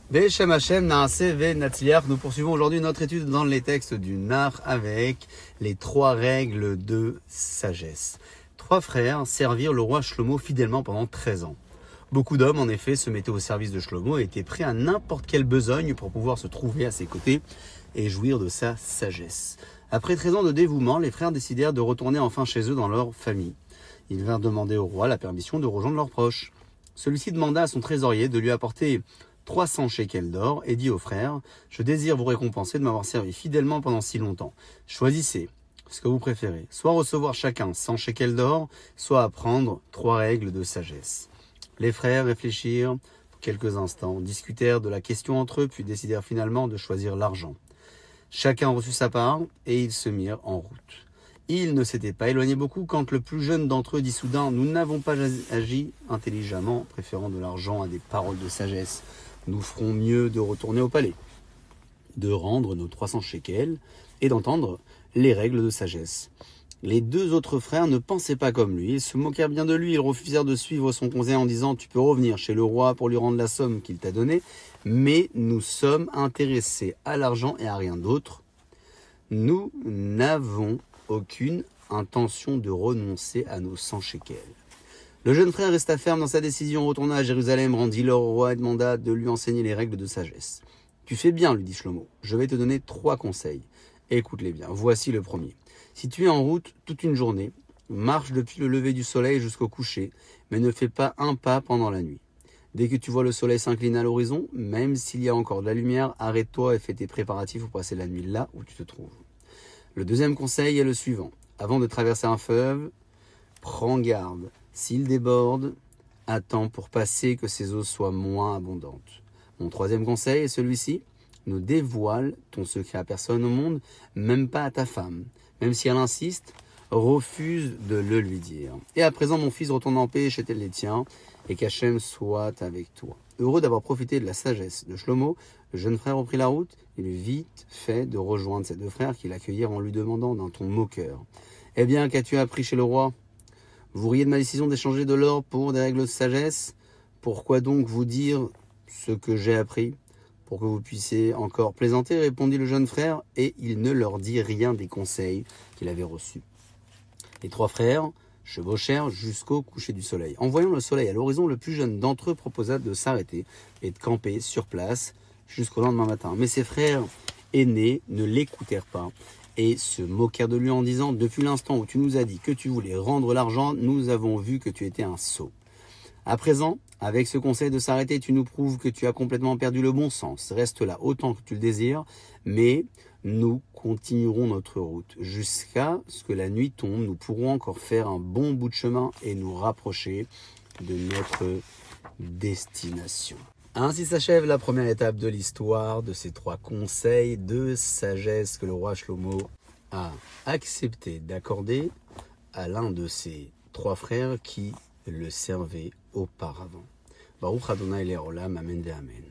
Beshem Hashem Naaseh Venatzliach. Nous poursuivons aujourd'hui notre étude dans les textes du Nar avec les 3 règles de sagesse. 3 frères servirent le roi Shlomo fidèlement pendant 13 ans. Beaucoup d'hommes, en effet, se mettaient au service de Shlomo et étaient prêts à n'importe quelle besogne pour pouvoir se trouver à ses côtés et jouir de sa sagesse. Après 13 ans de dévouement, les frères décidèrent de retourner enfin chez eux dans leur famille. Ils vinrent demander au roi la permission de rejoindre leurs proches. Celui-ci demanda à son trésorier de lui apporter 300 shekels d'or et dit aux frères, « Je désire vous récompenser de m'avoir servi fidèlement pendant si longtemps. Choisissez ce que vous préférez, soit recevoir chacun 100 shekels d'or, soit apprendre 3 règles de sagesse. » Les frères réfléchirent pour quelques instants, discutèrent de la question entre eux, puis décidèrent finalement de choisir l'argent. Chacun reçut sa part et ils se mirent en route. Ils ne s'étaient pas éloignés beaucoup quand le plus jeune d'entre eux dit soudain « Nous n'avons pas agi intelligemment, préférant de l'argent à des paroles de sagesse. Nous ferons mieux de retourner au palais, de rendre nos 300 shekels et d'entendre les règles de sagesse. » Les 2 autres frères ne pensaient pas comme lui, ils se moquèrent bien de lui, ils refusèrent de suivre son conseil en disant « Tu peux revenir chez le roi pour lui rendre la somme qu'il t'a donnée, mais nous sommes intéressés à l'argent et à rien d'autre. Nous n'avons aucune intention de renoncer à nos 100 shekels. » Le jeune frère resta ferme dans sa décision, retourna à Jérusalem, rendit l'or au roi et demanda de lui enseigner les règles de sagesse. « Tu fais bien, lui dit Shlomo, je vais te donner 3 conseils. Écoute-les bien, voici le premier. Si tu es en route toute une journée, marche depuis le lever du soleil jusqu'au coucher, mais ne fais pas un pas pendant la nuit. Dès que tu vois le soleil s'incliner à l'horizon, même s'il y a encore de la lumière, arrête-toi et fais tes préparatifs pour passer la nuit là où tu te trouves. Le deuxième conseil est le suivant. Avant de traverser un fleuve, prends garde. S'il déborde, attends pour passer que ses eaux soient moins abondantes. Mon troisième conseil est celui-ci. Ne dévoile ton secret à personne au monde, même pas à ta femme. Même si elle insiste, refuse de le lui dire. Et à présent, mon fils, retourne en paix chez les tiens, et qu'Hachem soit avec toi. Heureux d'avoir profité de la sagesse de Shlomo, le jeune frère reprit la route. Il eut vite fait de rejoindre ses 2 frères qui l'accueillirent en lui demandant d'un ton moqueur. « Eh bien, qu'as-tu appris chez le roi ? Vous riez de ma décision d'échanger de l'or pour des règles de sagesse ? Pourquoi donc vous dire ce que j'ai appris ? Pour que vous puissiez encore plaisanter, répondit le jeune frère, et il ne leur dit rien des conseils qu'il avait reçus. Les 3 frères chevauchèrent jusqu'au coucher du soleil. En voyant le soleil à l'horizon, le plus jeune d'entre eux proposa de s'arrêter et de camper sur place jusqu'au lendemain matin. Mais ses frères aînés ne l'écoutèrent pas et se moquèrent de lui en disant « Depuis l'instant où tu nous as dit que tu voulais rendre l'argent, nous avons vu que tu étais un sot. À présent, avec ce conseil de s'arrêter, tu nous prouves que tu as complètement perdu le bon sens. Reste là autant que tu le désires, mais nous continuerons notre route. Jusqu'à ce que la nuit tombe, nous pourrons encore faire un bon bout de chemin et nous rapprocher de notre destination. » Ainsi s'achève la première étape de l'histoire de ces 3 conseils de sagesse que le roi Shlomo a accepté d'accorder à l'un de ses 3 frères qui le servait auparavant. Baruch Adonai Le'olam, Amen ve'Amen.